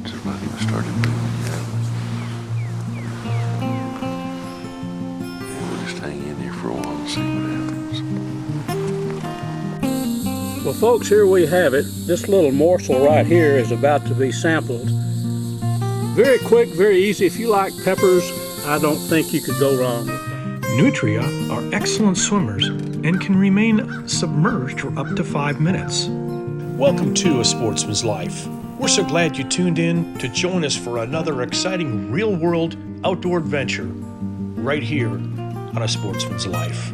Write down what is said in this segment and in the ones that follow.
birds have not even started moving yet. And we'll just hang in here for a while and see what happens. Well, folks, here we have it. This little morsel right here is about to be sampled. Very quick, very easy. If you like peppers, I don't think you could go wrong with them. Nutria are excellent swimmers and can remain submerged for up to 5 minutes. Welcome to A Sportsman's Life. We're so glad you tuned in to join us for another exciting real-world outdoor adventure right here on A Sportsman's Life.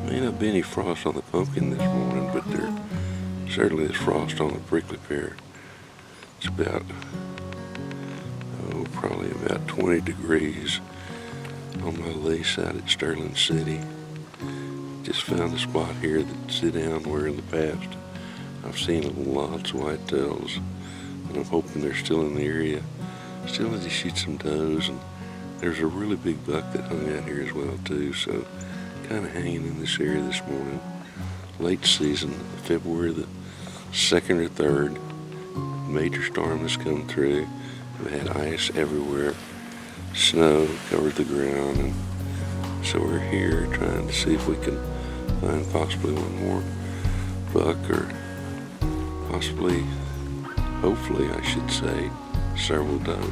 May not be any frost on the pumpkin this morning, but there certainly is frost on the prickly pear. It's about, probably about 20 degrees on my lee side at Sterling City. Just found a spot here that sit down where in the past I've seen lots of whitetails, and I'm hoping they're still in the area. Still need to shoot some does, and there's a really big buck that hung out here as well too, so kind of hanging in this area this morning. Late season, February the 2nd or 3rd, major storm has come through. We had ice everywhere, snow covered the ground, and so we're here trying to see if we can find possibly one more buck, or possibly, hopefully I should say, several does.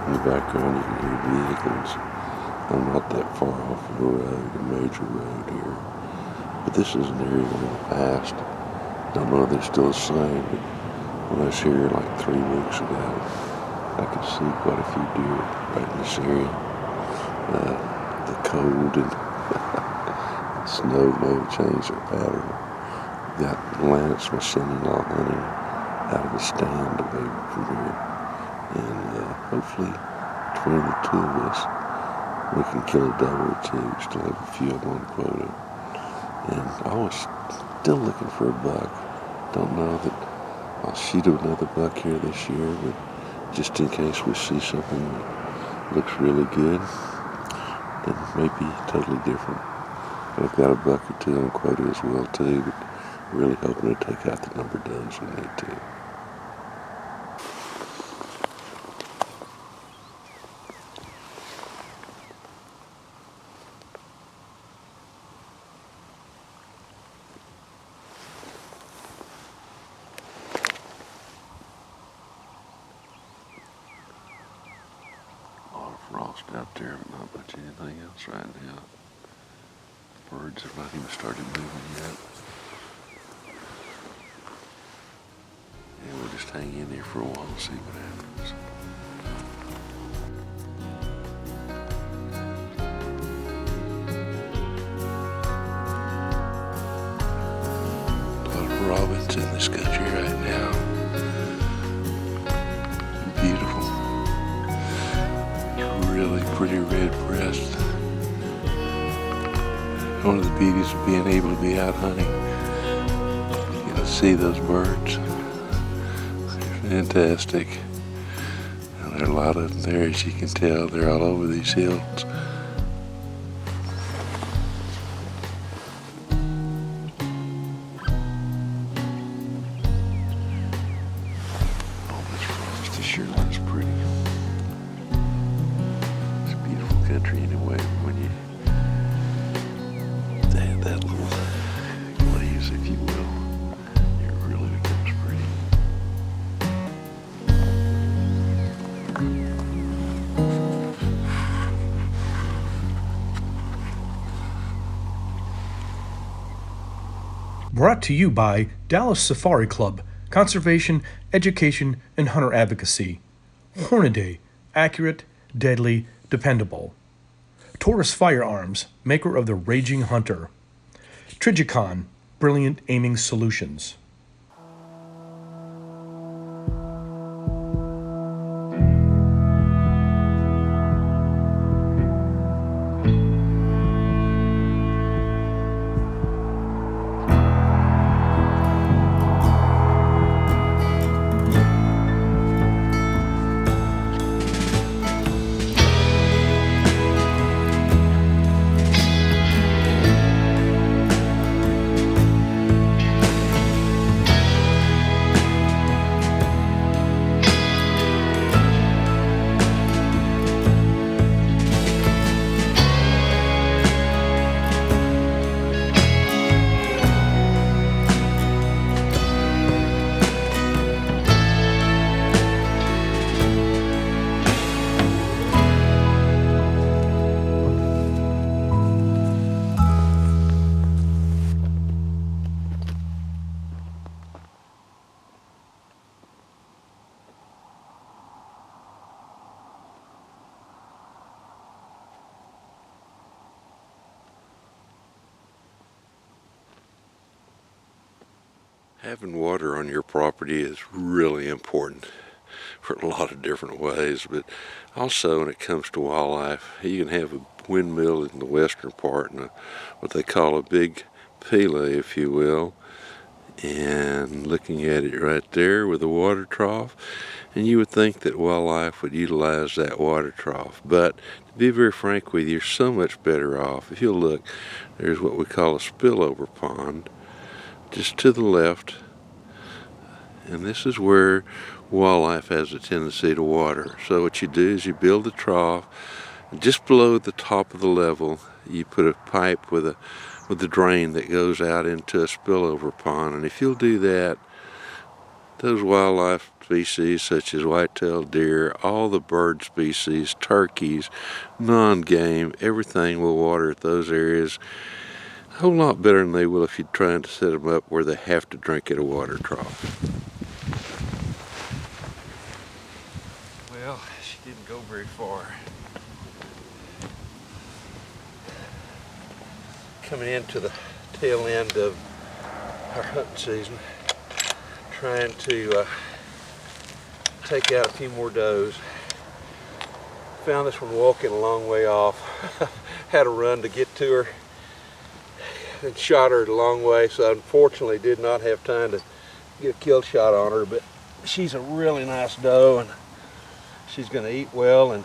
In the background you can hear vehicles. I'm not that far off of a road, a major road here. But this is an area where in the past, don't know if they're still the same, but when I was here like 3 weeks ago, I could see quite a few deer right in this area. The cold and snow may have changed their pattern. Got Lance, my son-in-law, hunting out of a stand away from here. And hopefully, between the two of us, we can kill a doe or two. Still have a few on one quota. And I was still looking for a buck. Don't know that I'll shoot another buck here this year, but just in case we see something that looks really good, then maybe totally different. But I've got a buck or two on quota as well too, but really hoping to take out the number of does we need to. Frost out there, but not much anything else right now. Birds have not even started moving yet. And we'll just hang in here for a while and see what happens. A lot of robins in this country right now. Beautiful. Really pretty red breast. One of the beauties of being able to be out hunting. You get to see those birds. They're fantastic. And there are a lot of them there, as you can tell. They're all over these hills. Oh, this frost sure looks pretty. Country anyway, when you add that little glaze, if you will, it really becomes pretty. brought to you by Dallas Safari Club, Conservation, Education, and Hunter Advocacy. Hornady, accurate, deadly, dependable. Taurus Firearms, maker of the Raging Hunter. Trigicon, brilliant aiming solutions. Having water on your property is really important for a lot of different ways, but also when it comes to wildlife, you can have a windmill in the western part and what they call a big pele, if you will, and looking at it right there with a water trough, and you would think that wildlife would utilize that water trough, but to be very frank with you, you're so much better off. If you'll look, there's what we call a spillover pond just to the left, and this is where wildlife has a tendency to water. So what you do is you build a trough, and just below the top of the level you put a pipe with a drain that goes out into a spillover pond, and if you'll do that, those wildlife species such as white-tailed deer, all the bird species, turkeys, non-game, everything will water at those areas a whole lot better than they will if you're trying to set them up where they have to drink at a water trough. Well, she didn't go very far. Coming into the tail end of our hunting season, trying to take out a few more does. Found this one walking a long way off. Had to run to get to her and shot her a long way, so unfortunately did not have time to get a kill shot on her, but she's a really nice doe and she's going to eat well, and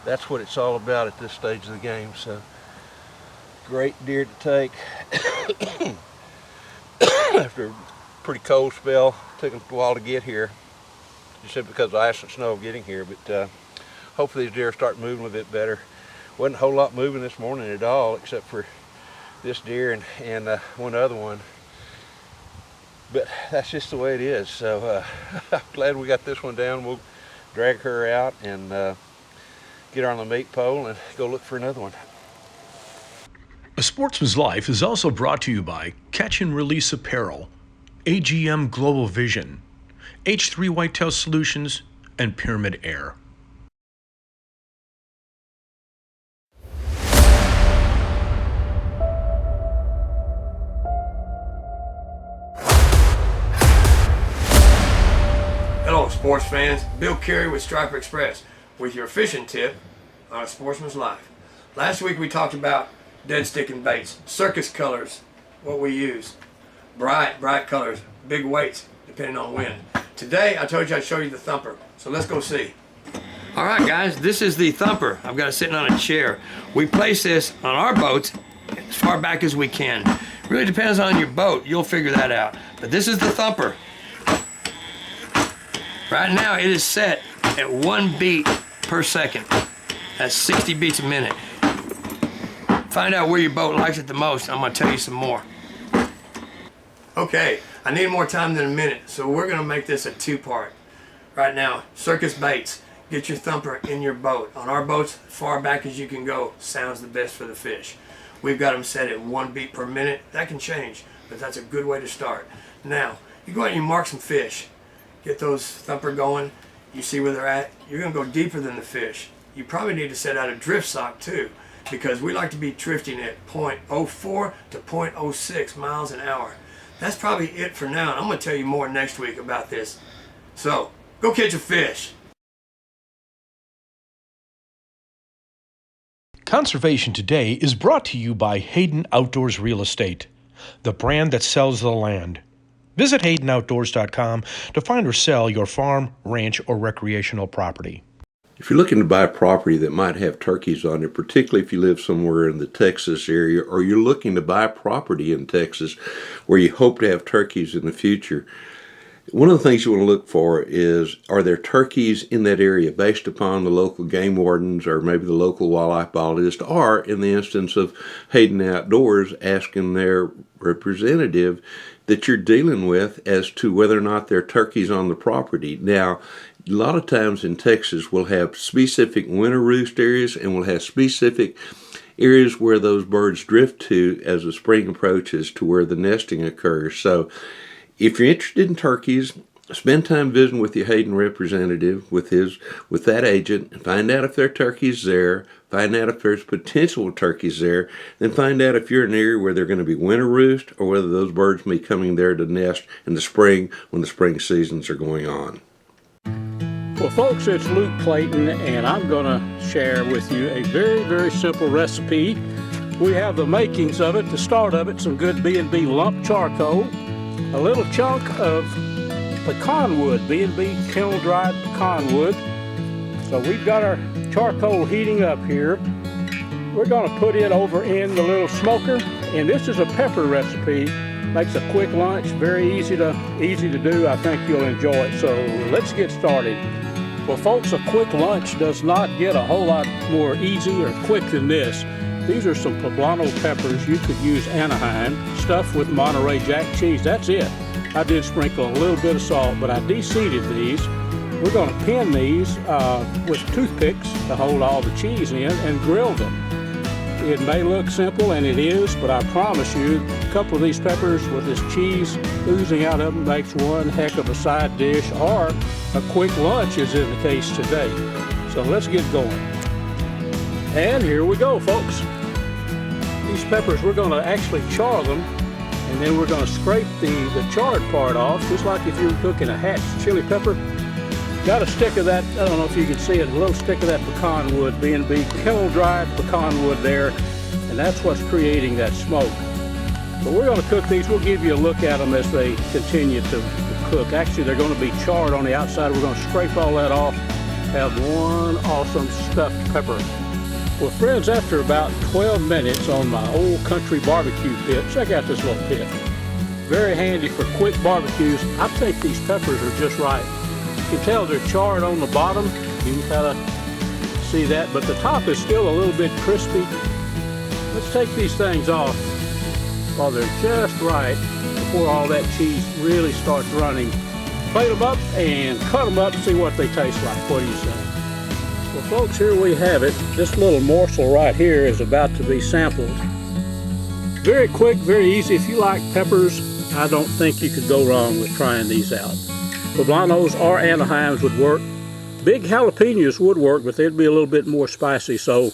that's what it's all about at this stage of the game. So great deer to take. After a pretty cold spell, took them a while to get here, just simply because of ice and snow getting here, but hopefully these deer start moving a bit better. Wasn't a whole lot moving this morning at all, except for this deer and one other one, but that's just the way it is. So I'm glad we got this one down. We'll drag her out and get her on the meat pole and go look for another one. A Sportsman's Life is also brought to you by Catch and Release Apparel, AGM Global Vision, H3 Whitetail Solutions, and Pyramid Air. Hello sports fans, Bill Carey with Striper Express with your fishing tip on A Sportsman's Life. Last week we talked about dead sticking baits, circus colors, what we use, bright colors, big weights depending on wind. Today I told you I'd show you the thumper, so let's go see. Alright guys, this is the thumper. I've got it sitting on a chair. We place this on our boats as far back as we can. Really depends on your boat, you'll figure that out. But this is the thumper. Right now it is set at 1 beat per second. That's 60 beats a minute. Find out where your boat likes it the most. I'm going to tell you some more. Okay, I need more time than a minute, so we're going to make this a two-part. Right now, circus baits. Get your thumper in your boat. On our boats, as far back as you can go sounds the best for the fish. We've got them set at 1 beat per minute. That can change. but that's a good way to start. Now, you go out and you mark some fish. Get those thumper going. You see where they're at. You're going to go deeper than the fish. You probably need to set out a drift sock too, because we like to be drifting at 0.04 to 0.06 miles an hour. That's probably it for now. I'm going to tell you more next week about this. So, go catch a fish. Conservation Today is brought to you by Hayden Outdoors Real Estate, the brand that sells the land. Visit HaydenOutdoors.com to find or sell your farm, ranch, or recreational property. If you're looking to buy a property that might have turkeys on it, particularly if you live somewhere in the Texas area, or you're looking to buy a property in Texas where you hope to have turkeys in the future, one of the things you want to look for is, are there turkeys in that area based upon the local game wardens or maybe the local wildlife biologist, or in the instance of Hayden Outdoors, asking their representative that you're dealing with as to whether or not there are turkeys on the property. Now, a lot of times in Texas, we'll have specific winter roost areas and we'll have specific areas where those birds drift to as the spring approaches to where the nesting occurs. So if you're interested in turkeys, spend time visiting with your Hayden representative, with that agent, and find out if there are turkeys there, find out if there's potential turkeys there, then find out if you're in an area where they're going to be winter roost or whether those birds may be coming there to nest in the spring when the spring seasons are going on. Well, folks, it's Luke Clayton, and I'm going to share with you a very, very simple recipe. We have the makings of it, the start of it, some good B&B lump charcoal, a little chunk of pecan wood, B&B kiln-dried pecan wood. So we've got our charcoal heating up here. We're going to put it over in the little smoker, and this is a pepper recipe. Makes a quick lunch, very easy to do. I think you'll enjoy it. So let's get started. Well, folks, a quick lunch does not get a whole lot more easy or quick than this. These are some poblano peppers. You could use Anaheim, stuffed with Monterey Jack cheese. That's it. I did sprinkle a little bit of salt, but I de-seeded these. We're going to pin these with toothpicks to hold all the cheese in and grill them. It may look simple, and it is, but I promise you, a couple of these peppers with this cheese oozing out of them makes one heck of a side dish, or a quick lunch, as in the case today. So let's get going. And here we go, folks. These peppers, we're going to actually char them, and then we're going to scrape the charred part off, just like if you were cooking a hatch chili pepper. Got a stick of that, I don't know if you can see it, a little stick of that pecan wood, B&B kiln-dried pecan wood there, and that's what's creating that smoke. But we're going to cook these. We'll give you a look at them as they continue to cook. Actually, they're going to be charred on the outside. We're going to scrape all that off, have one awesome stuffed pepper. Well, friends, after about 12 minutes on my old country barbecue pit, check out this little pit. Very handy for quick barbecues. I think these peppers are just right. You can tell they're charred on the bottom. You can kind of see that, but the top is still a little bit crispy. Let's take these things off while they're just right before all that cheese really starts running. Plate them up and cut them up and see what they taste like. What do you say? Well, folks, here we have it. This little morsel right here is about to be sampled. Very quick, very easy. If you like peppers, I don't think you could go wrong with trying these out. Poblanos or Anaheims would work. Big jalapenos would work, but they'd be a little bit more spicy. So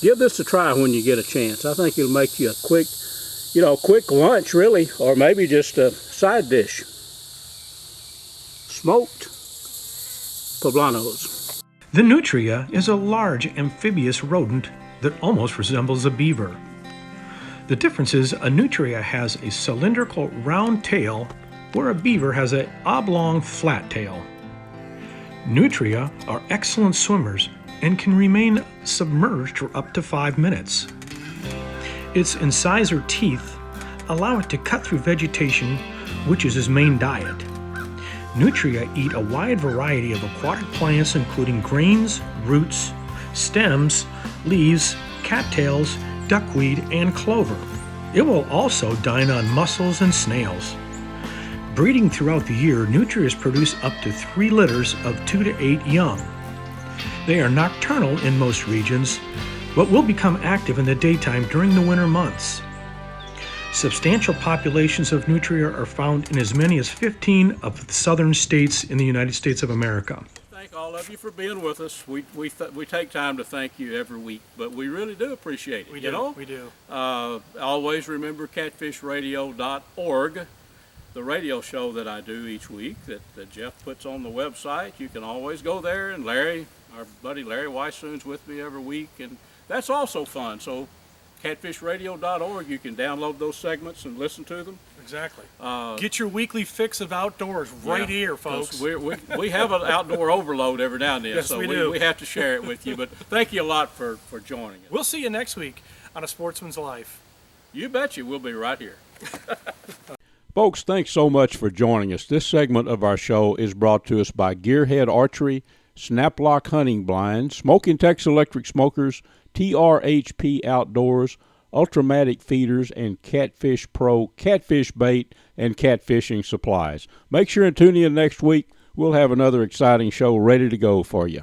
give this a try when you get a chance. I think it'll make you a quick, quick lunch really, or maybe just a side dish. Smoked poblanos. The Nutria is a large amphibious rodent that almost resembles a beaver. The difference is a Nutria has a cylindrical round tail, where a beaver has an oblong flat tail. Nutria are excellent swimmers and can remain submerged for up to 5 minutes. Its incisor teeth allow it to cut through vegetation, which is its main diet. Nutria eat a wide variety of aquatic plants, including grains, roots, stems, leaves, cattails, duckweed, and clover. It will also dine on mussels and snails. Breeding throughout the year, nutrias produce up to 3 litters of 2 to 8 young. They are nocturnal in most regions, but will become active in the daytime during the winter months. Substantial populations of nutria are found in as many as 15 of the southern states in the United States of America. Thank all of you for being with us. We take time to thank you every week, but we really do appreciate it. We do. Always remember catfishradio.org, the radio show that I do each week that Jeff puts on the website. You can always go there, and Larry, our buddy Larry Weissoon's with me every week, and that's also fun. So catfishradio.org, you can download those segments and listen to them. Exactly. Get your weekly fix of outdoors right here, folks. We have an outdoor overload every now and then, yes, so we do. We have to share it with you. But thank you a lot for joining us. We'll see you next week on A Sportsman's Life. You betcha. We'll be right here. Folks, thanks so much for joining us. This segment of our show is brought to us by Gearhead Archery, Snaplock Hunting Blinds, Smoking Texas Electric Smokers, TRHP Outdoors, Ultramatic Feeders, and Catfish Pro Catfish Bait and Catfishing Supplies. Make sure and tune in next week. We'll have another exciting show ready to go for you.